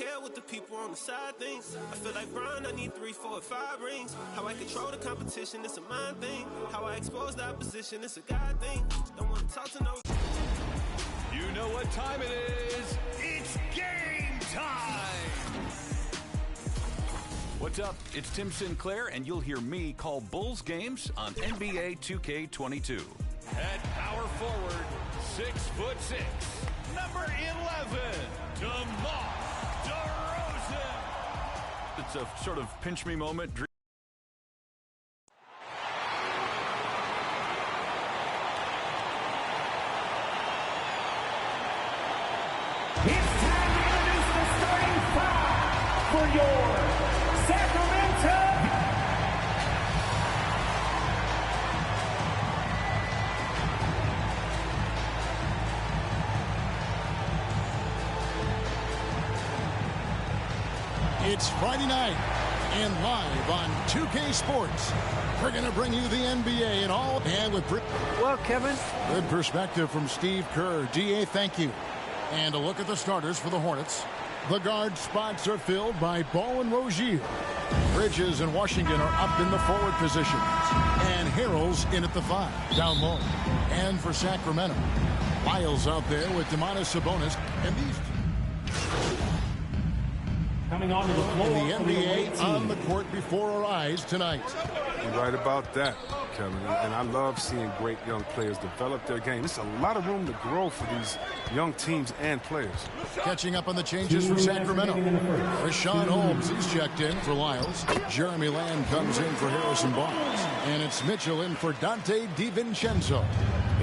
care what the people on the side think. I feel like Brian, I need 3, 4, 5 rings. How I control the competition, it's a mind thing. How I expose the opposition, it's a God thing. Don't want to talk to no. You know what time it is. It's game time. What's up? It's Tim Sinclair, and you'll hear me call Bulls games on NBA 2K22. At power forward, 6'6", number 11, DeMar DeRozan. It's a sort of pinch me moment. It's time to introduce the starting five for your Sacramento. It's Friday night, and live on 2K Sports, we're going to bring you the NBA and all. And with well, Kevin, good perspective from Steve Kerr. DA, thank you. And a look at the starters for the Hornets. The guard spots are filled by Ball and Rozier. Bridges and Washington are up in the forward positions. And Harrell's in at the 5, down low. And for Sacramento, Lyles out there with Domantas Sabonis. And these Coming onto the floor. the NBA on the court before our eyes tonight. You're right about that, Kevin. And I love seeing great young players develop their game. There's a lot of room to grow for these young teams and players. Catching up on the changes for Sacramento. Rashawn Holmes, he's checked in for Lyles. Jeremy Lamb comes in for Harrison Barnes. And it's Mitchell in for Dante DiVincenzo.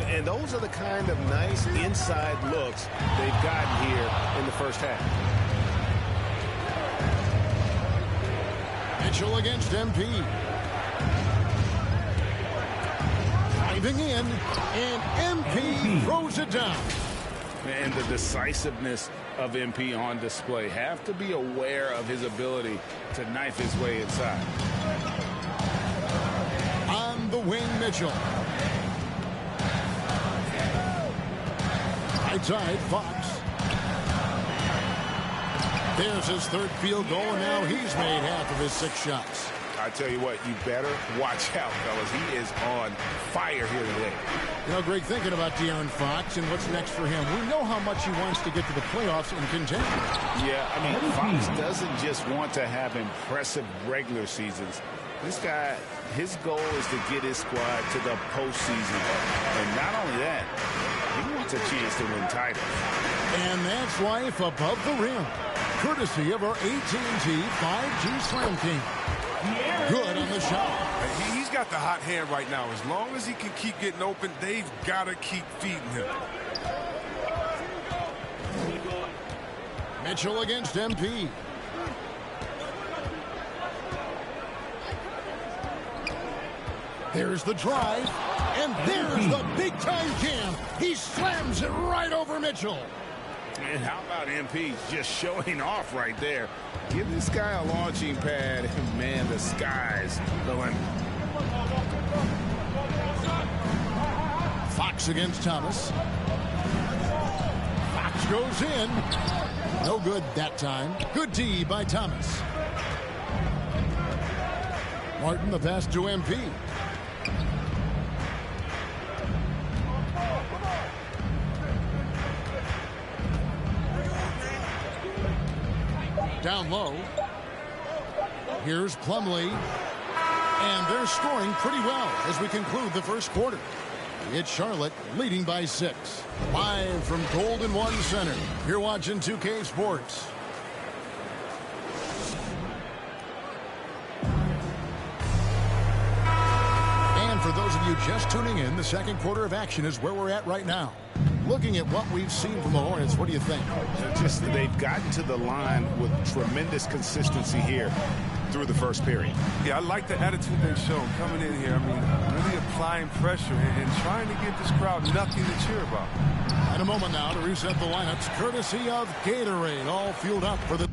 And those are the kind of nice inside looks they've gotten here in the first half. Mitchell against MP. Diving in, and MP throws it down. And the decisiveness of MP on display. Have to be aware of his ability to knife his way inside. On the wing, Mitchell. High side, Fox. There's his third field goal, and now he's made half of his 6 shots. I tell you what, you better watch out, fellas. He is on fire here today. You know, Greg, thinking about De'Aaron Fox and what's next for him, we know how much he wants to get to the playoffs and contend. Yeah, I mean, Fox doesn't just want to have impressive regular seasons. This guy, his goal is to get his squad to the postseason. And not only that, he wants a chance to win titles. And that's life above the rim, courtesy of our AT&T 5G Slam King. Good on the shot. He's got the hot hand right now. As long as he can keep getting open, they've got to keep feeding him. Mitchell against MP. There's the drive, and there's the big-time jam. He slams it right over Mitchell. And how about MP just showing off right there? Give this guy a launching pad, and man, the sky's the limit. Fox against Thomas. Fox goes in. No good that time. Good D by Thomas. Martin, the pass to MP. Down low. Here's Plumlee. And they're scoring pretty well as we conclude the first quarter. It's Charlotte leading by 6. Live from Golden One Center. You're watching 2K Sports. And for those of you just tuning in, the second quarter of action is where we're at right now. Looking at what we've seen from the Hornets, what do you think? They've gotten to the line with tremendous consistency here through the first period. Yeah, I like the attitude they've shown coming in here. I mean, really applying pressure and trying to give this crowd nothing to cheer about. And a moment now to reset the lineups, courtesy of Gatorade, all fueled up for the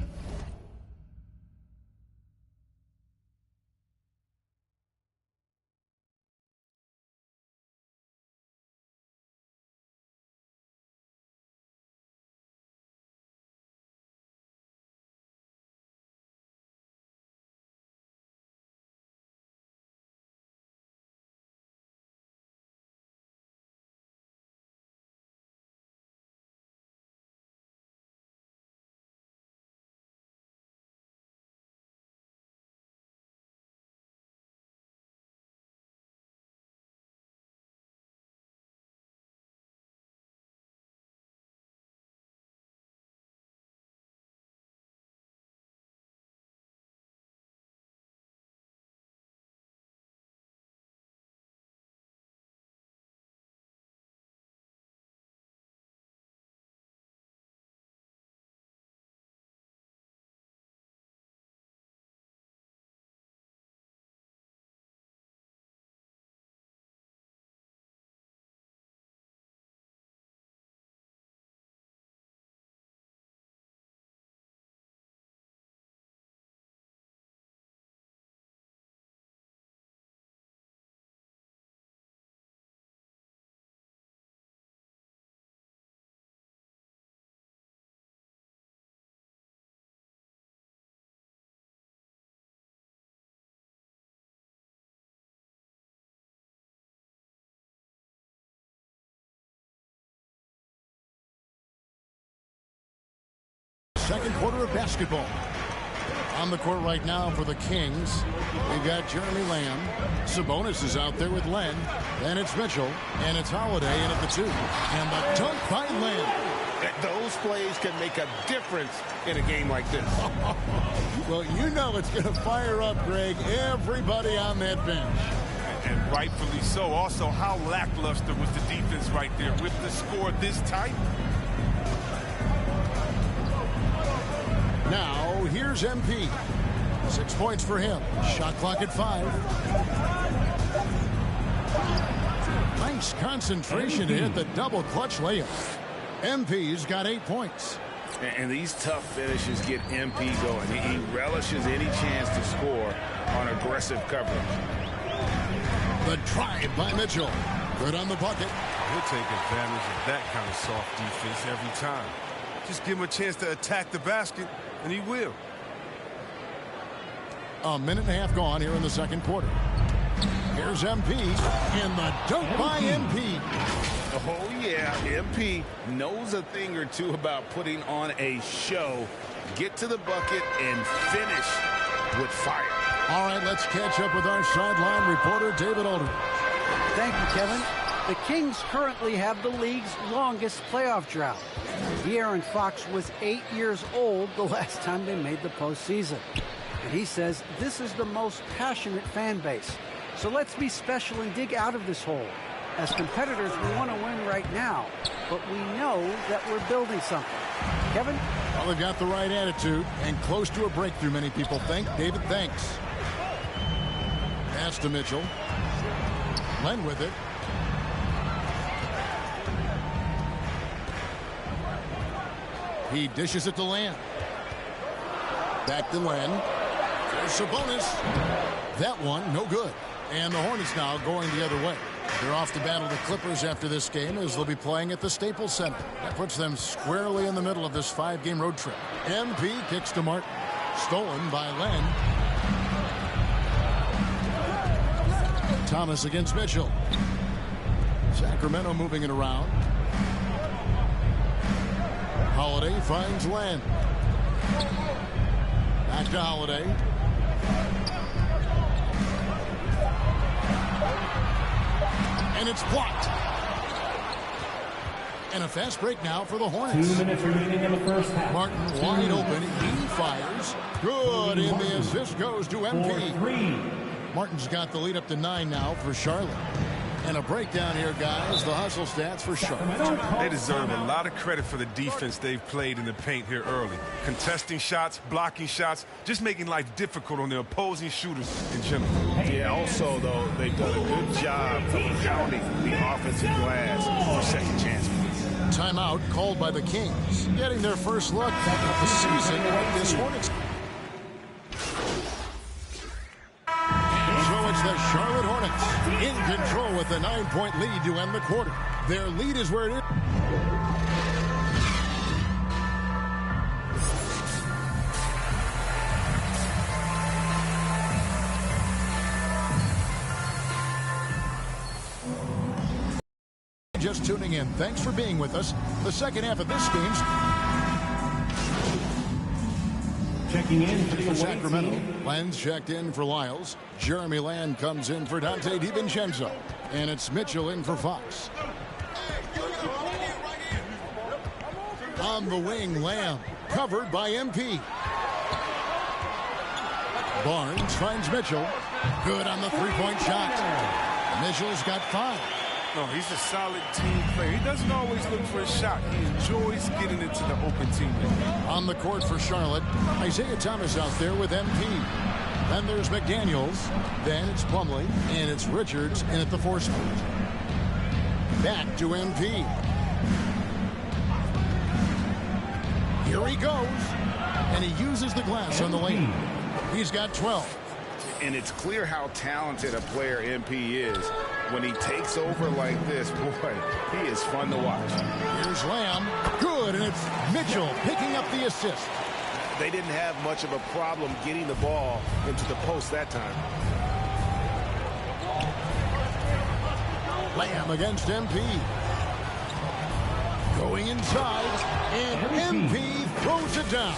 second quarter of basketball. On the court right now for the Kings, we've got Jeremy Lamb. Sabonis is out there with Len. Then it's Mitchell, and it's Holiday in at the 2. And the dunk by Len. Those plays can make a difference in a game like this. Well, you know it's going to fire up, Greg, everybody on that bench. And rightfully so. Also, how lackluster was the defense right there with the score this tight? Now, here's MP. 6 points for him. Shot clock at 5. Nice concentration to hit the double clutch layup. MP's got 8 points. And these tough finishes get MP going. He relishes any chance to score on aggressive coverage. The drive by Mitchell. Good on the bucket. He'll take advantage of that kind of soft defense every time. Just give him a chance to attack the basket, and he will. A minute and a half gone here in the second quarter. Here's MP, and the dunk by MP. Oh, yeah, MP knows a thing or two about putting on a show. Get to the bucket and finish with fire. All right, let's catch up with our sideline reporter, David Aldridge. Thank you, Kevin. The Kings currently have the league's longest playoff drought. De'Aaron Fox was 8 years old the last time they made the postseason. And he says this is the most passionate fan base. So let's be special and dig out of this hole. As competitors, we want to win right now, but we know that we're building something. Kevin? Well, they've got the right attitude and close to a breakthrough, many people think. David, thanks. Pass to Mitchell. Len with it. He dishes it to Len. Back to Len. There's Sabonis. That one, no good. And the Hornets now going the other way. They're off to battle the Clippers after this game as they'll be playing at the Staples Center. That puts them squarely in the middle of this 5-game road trip. MP kicks to Martin. Stolen by Len. Thomas against Mitchell. Sacramento moving it around. Holiday finds Len. Back to Holiday. And it's blocked. And a fast break now for the Hornets. 2 minutes remaining in the first half. Martin wide open. He fires. Good. And the assist goes to MP. Martin's got the lead up to 9 now for Charlotte. And a breakdown here, guys. The hustle stats for Charlotte. They deserve a lot of credit for the defense they've played in the paint here early. Contesting shots, blocking shots, just making life difficult on the opposing shooters in general. Yeah, also, though, they've done a good job of pounding the offensive glass for second chance. Timeout called by the Kings. Getting their first look at the season at this Hornets. So it's the Charlotte Hornets in control with a 9-point lead to end the quarter. Their lead is where it is. Just tuning in, thanks for being with us. The second half of this game's checking in for Sacramento. Len's checked in for Lyles. Jeremy Lamb comes in for Dante DiVincenzo. And it's Mitchell in for Fox. On the wing, Lamb covered by MP. Barnes finds Mitchell. Good on the three-point shot. Mitchell's got 5. No, he's a solid team player. He doesn't always look for a shot. He enjoys getting into the open teammate. On the court for Charlotte, Isaiah Thomas out there with MP. Then there's McDaniels. Then it's Plumlee. And it's Richards in at the 4 spot. Back to MP. Here he goes. And he uses the glass on the lane. He's got 12. And it's clear how talented a player MP is. When he takes over like this, boy, he is fun to watch. Here's Lamb. Good, and it's Mitchell picking up the assist. They didn't have much of a problem getting the ball into the post that time. Lamb against MP. Going inside, and MP throws it down.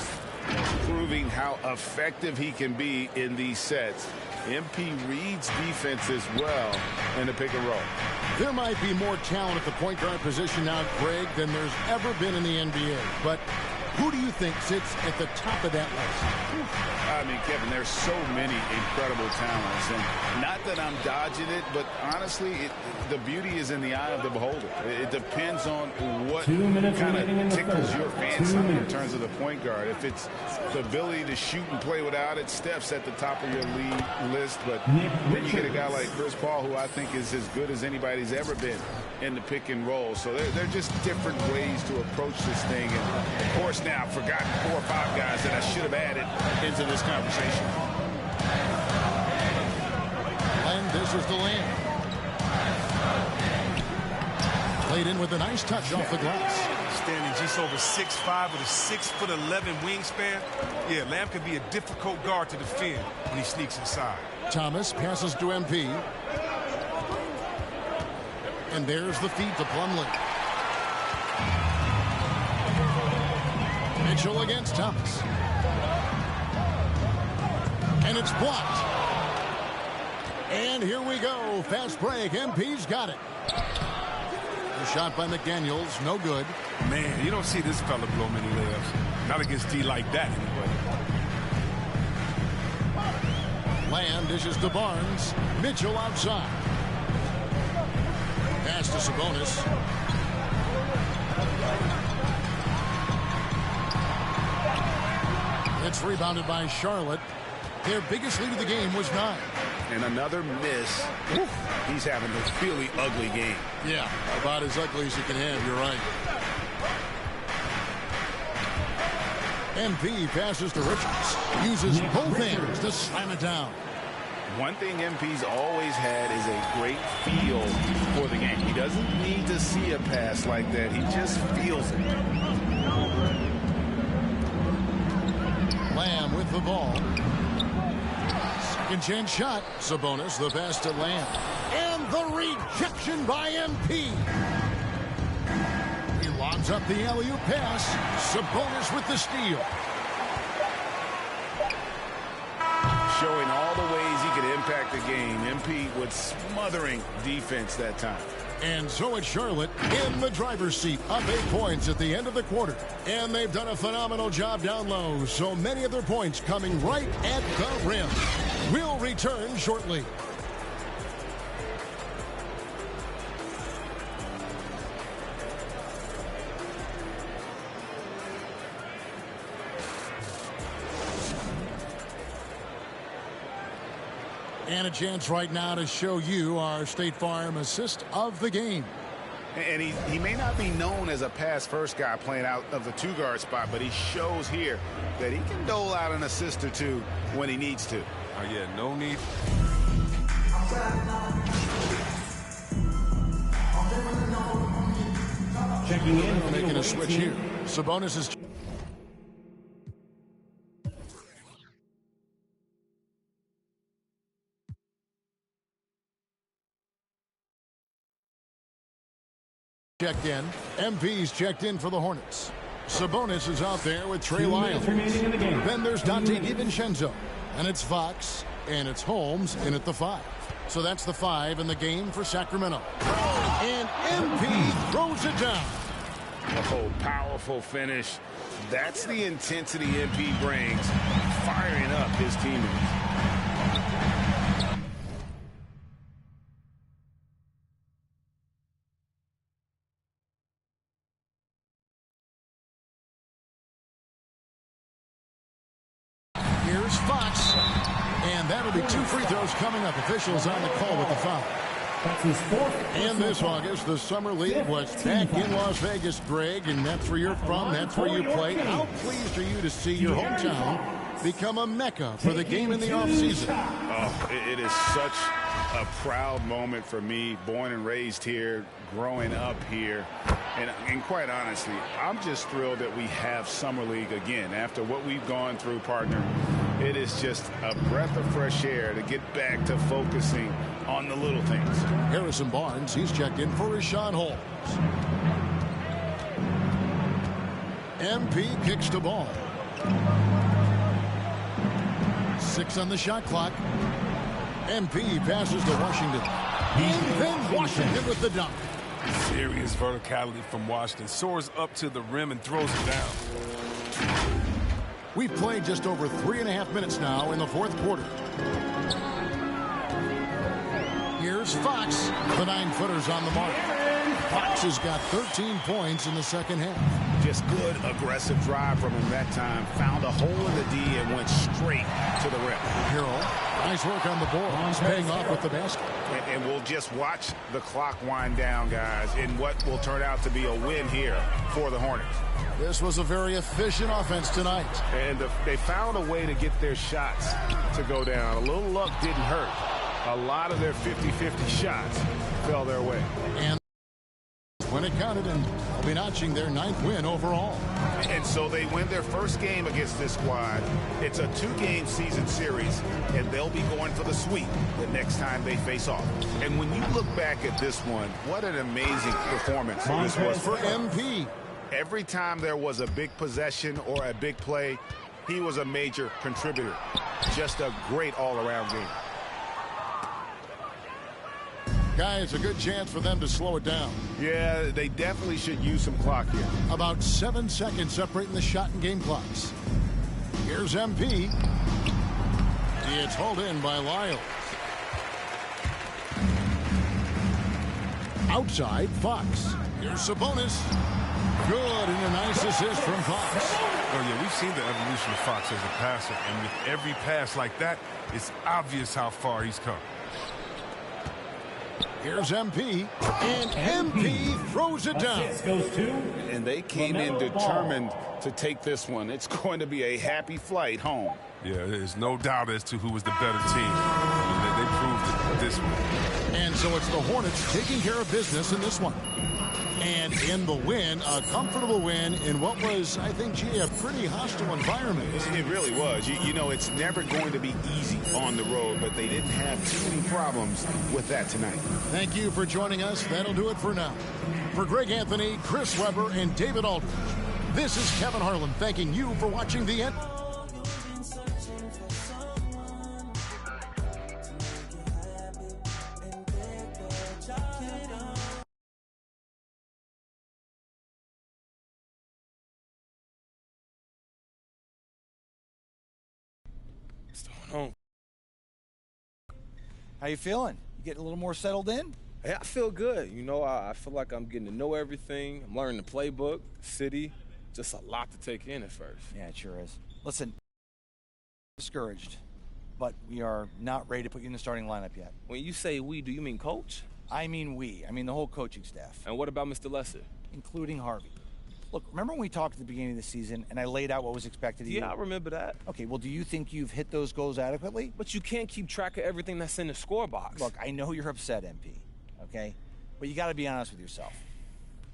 Proving how effective he can be in these sets. MP reads defenses well in the pick and roll. There might be more talent at the point guard position now, Greg, than there's ever been in the NBA. But who do you think sits at the top of that list? I mean, Kevin, there's so many incredible talents. And not that I'm dodging it, but honestly, the beauty is in the eye of the beholder. It depends on what kind of tickles your fancy in terms of the point guard. If it's the ability to shoot and play without it, Steph's at the top of your league list. But then you get a guy like Chris Paul, who I think is as good as anybody's ever been in the pick and roll. So they're just different ways to approach this thing. And, of course, now I've forgotten 4 or 5 guys that I should have added into this conversation. And this is the Lamb. Played in with a nice touch off the glass. Standing just over 6'5" with a 6'11" wingspan. Yeah, Lamb can be a difficult guard to defend when he sneaks inside. Thomas passes to MP. And there's the feed to Plumlee. Mitchell against Thomas. And it's blocked. And here we go. Fast break. MP's got it. The shot by McDaniels. No good. Man, you don't see this fella blow many layups. Not against D like that, anyway. Lamb dishes to Barnes. Mitchell outside. Pass to Sabonis. It's rebounded by Charlotte. Their biggest lead of the game was 9. And another miss. Woo. He's having a really ugly game. Yeah, about as ugly as you can have. You're right. MP passes to Richards. Uses both hands to slam it down. One thing MP's always had is a great feel for the game. He doesn't need to see a pass like that. He just feels it. Lamb with the ball. Second chance shot. Sabonis, the pass to Lamb. And the rejection by MP. He lobs up the alley-oop pass. Sabonis with the steal. Showing all the ways he could impact the game. MP with smothering defense that time. And so it's Charlotte in the driver's seat, up 8 points at the end of the quarter. And they've done a phenomenal job down low. So many of their points coming right at the rim. We'll return shortly. And a chance right now to show you our State Farm assist of the game. And he may not be known as a pass-first guy playing out of the 2-guard spot, but he shows here that he can dole out an assist or two when he needs to. Oh, yeah, no need. Checking in. Making a switch here. Sabonis is... checked in. MP's checked in for the Hornets. Sabonis is out there with Trey Lyles. Then there's Dante DiVincenzo. And it's Fox. And it's Holmes in at the 5. So that's the 5 in the game for Sacramento. And MP throws it down. Oh, powerful finish. That's the intensity MP brings, firing up his teammates. Here's Fox. And that'll be 2 free throws coming up. Officials on the call with the foul. That's his 4th. And this August, the Summer League was back in Las Vegas, Greg, and that's where you're from, that's where you play. How pleased are you to see your hometown become a mecca for the game in the offseason? Oh, it is such a proud moment for me, born and raised here, growing up here. And quite honestly, I'm just thrilled that we have Summer League again. After what we've gone through, partner, it is just a breath of fresh air to get back to focusing on the little things. Harrison Barnes, he's checked in for Rashawn Holmes. MP kicks the ball. 6 on the shot clock. MP passes to Washington. And then Washington with the dunk. Serious verticality from Washington. Soars up to the rim and throws it down. We've played just over 3.5 minutes now in the fourth quarter. Here's Fox. The 9-footers on the mark. Fox has got 13 points in the second half. Just good, aggressive drive from him that time. Found a hole in the D and went straight to the rim. Hero, nice work on the board. He's paying off with the basket. And we'll just watch the clock wind down, guys, in what will turn out to be a win here for the Hornets. This was a very efficient offense tonight. And they found a way to get their shots to go down. A little luck didn't hurt. A lot of their 50-50 shots fell their way. And when it counted, and they'll be notching their 9th win overall. And so they win their first game against this squad. It's a 2-game season series, and they'll be going for the sweep the next time they face off. And when you look back at this one, what an amazing performance this was for MP. Every time there was a big possession or a big play, he was a major contributor. Just a great all-around game. Guys, a good chance for them to slow it down. Yeah, they definitely should use some clock here. About 7 seconds separating the shot and game clocks. Here's MP. It's hauled in by Lyles. Outside, Fox. Here's Sabonis. Good, and a nice assist from Fox. Oh, yeah, we've seen the evolution of Fox as a passer, and with every pass like that, it's obvious how far he's come. Here's MP, and MP throws it down. And they came in determined to take this one. It's going to be a happy flight home. Yeah, there's no doubt as to who was the better team. They proved it this one. And so it's the Hornets taking care of business in this one. And in the win, a comfortable win in what was, I think, gee, a pretty hostile environment. It really was. You know, it's never going to be easy on the road, but they didn't have too many problems with that tonight. Thank you for joining us. That'll do it for now. For Greg Anthony, Chris Webber, and David Aldridge, this is Kevin Harlan thanking you for watching the end. How you feeling? You getting a little more settled in? Yeah, I feel good. You know, I feel like I'm getting to know everything. I'm learning the playbook, the city. Just a lot to take in at first. Yeah, it sure is. Listen, discouraged, but we are not ready to put you in the starting lineup yet. When you say we, do you mean coach? I mean we. I mean the whole coaching staff. And what about Mr. Lesser? Including Harvey. Look, remember when we talked at the beginning of the season and I laid out what was expected of you? Yeah, I remember that. Okay, well, do you think you've hit those goals adequately? But you can't keep track of everything that's in the score box. Look, I know you're upset, MP, okay? But you got to be honest with yourself.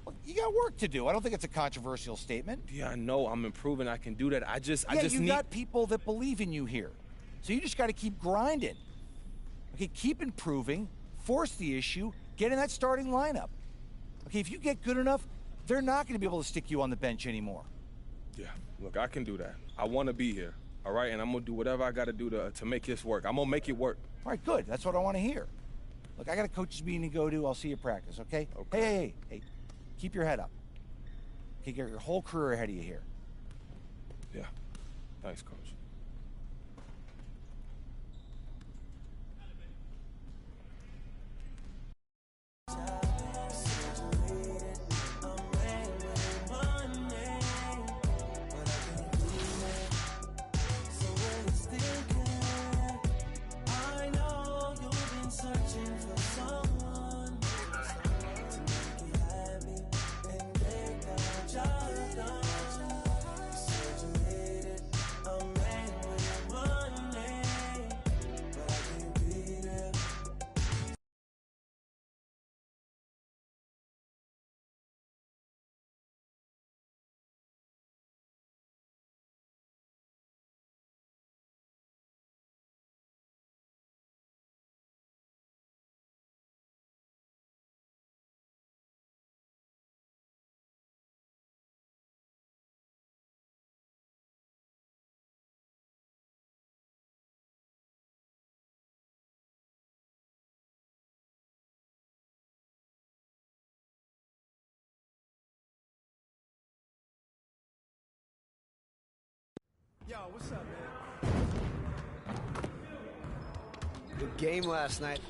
Look, you got work to do. I don't think it's a controversial statement. Yeah, I know. I'm improving. I can do that. I just you need... got people that believe in you here. So you just got to keep grinding. Okay, keep improving, force the issue, get in that starting lineup. Okay, if you get good enough, they're not going to be able to stick you on the bench anymore. Yeah, look, I can do that. I want to be here, all right? And I'm going to do whatever I got to do to make this work. I'm going to make it work. All right, good. That's what I want to hear. Look, I got a coach's meeting to go to. I'll see you at practice, okay? Okay. Hey. Keep your head up. Okay, get your whole career ahead of you here. Yeah. Thanks, Coach. Yo, what's up, man? Good game last night.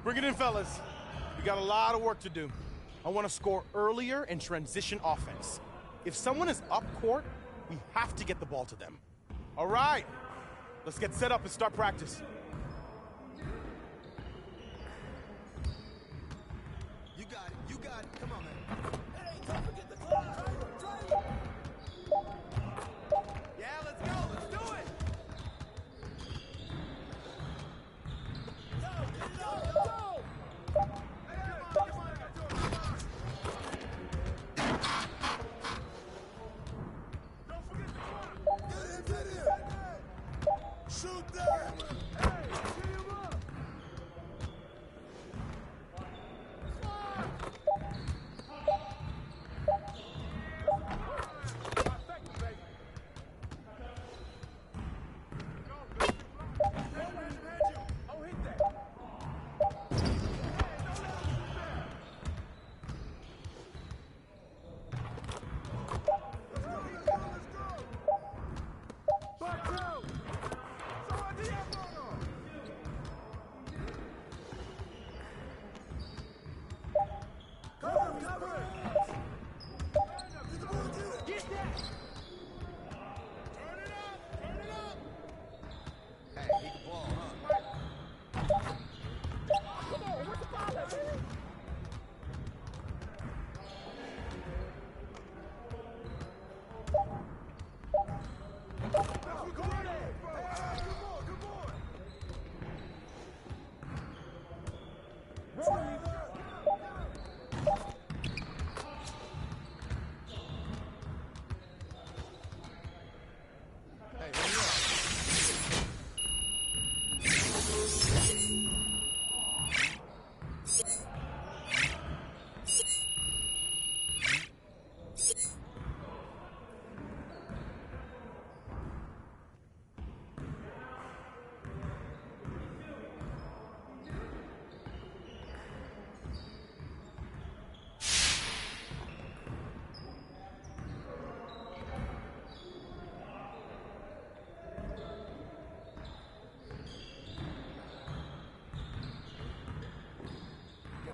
Bring it in, fellas. We got a lot of work to do. I want to score earlier and transition offense. If someone is up court, we have to get the ball to them. All right, let's get set up and start practice. You got it, you got it. Come on, man. Hey, don't forget the clock. Yeah, let's go, let's do it. Shoot that!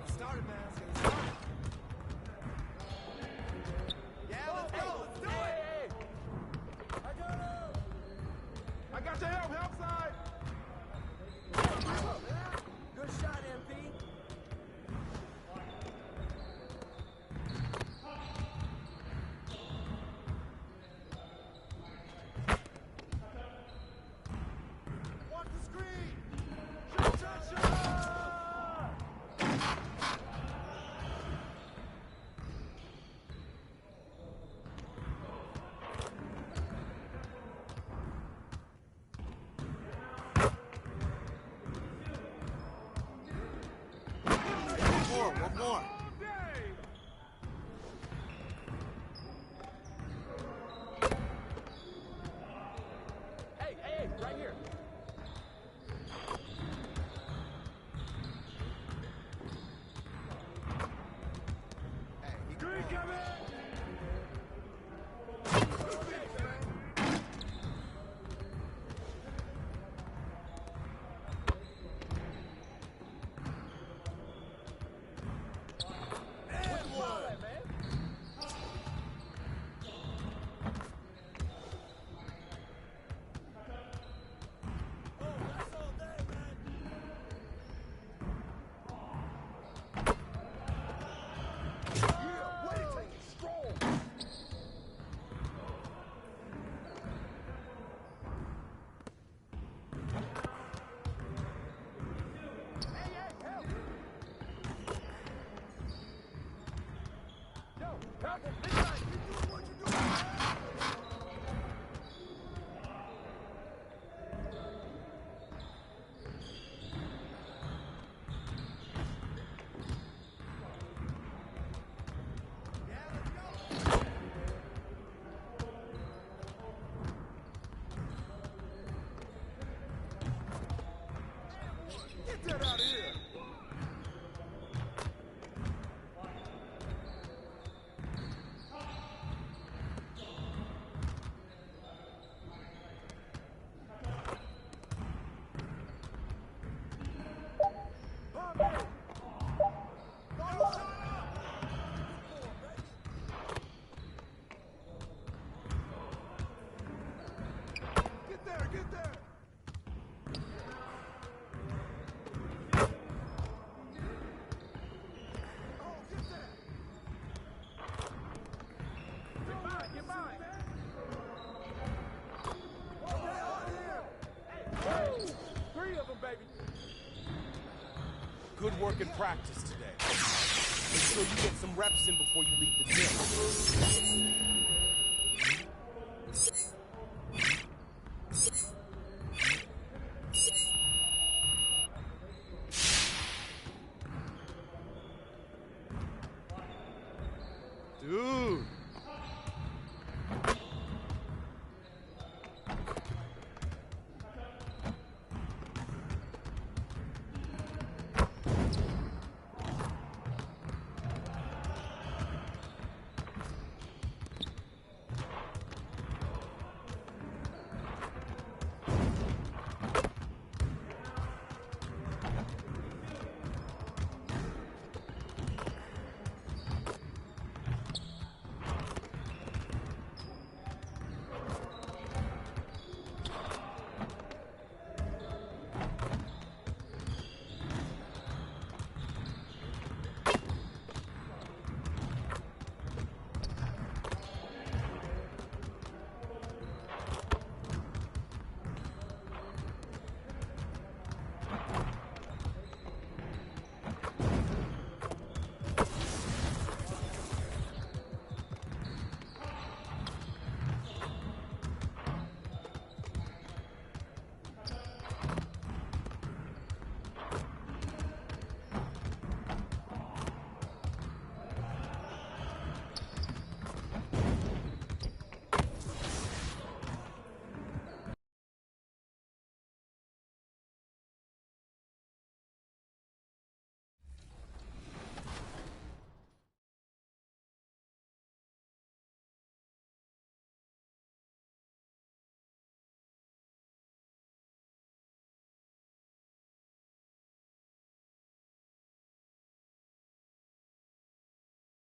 Started, man. Let's get started. Yeah, let's go. Let's do it. I got your help side. Good shot, MP. Watch the screen. Shot. One more. Hey, right here. Green coming! Good work in practice today. Make sure you get some reps in before you leave the gym.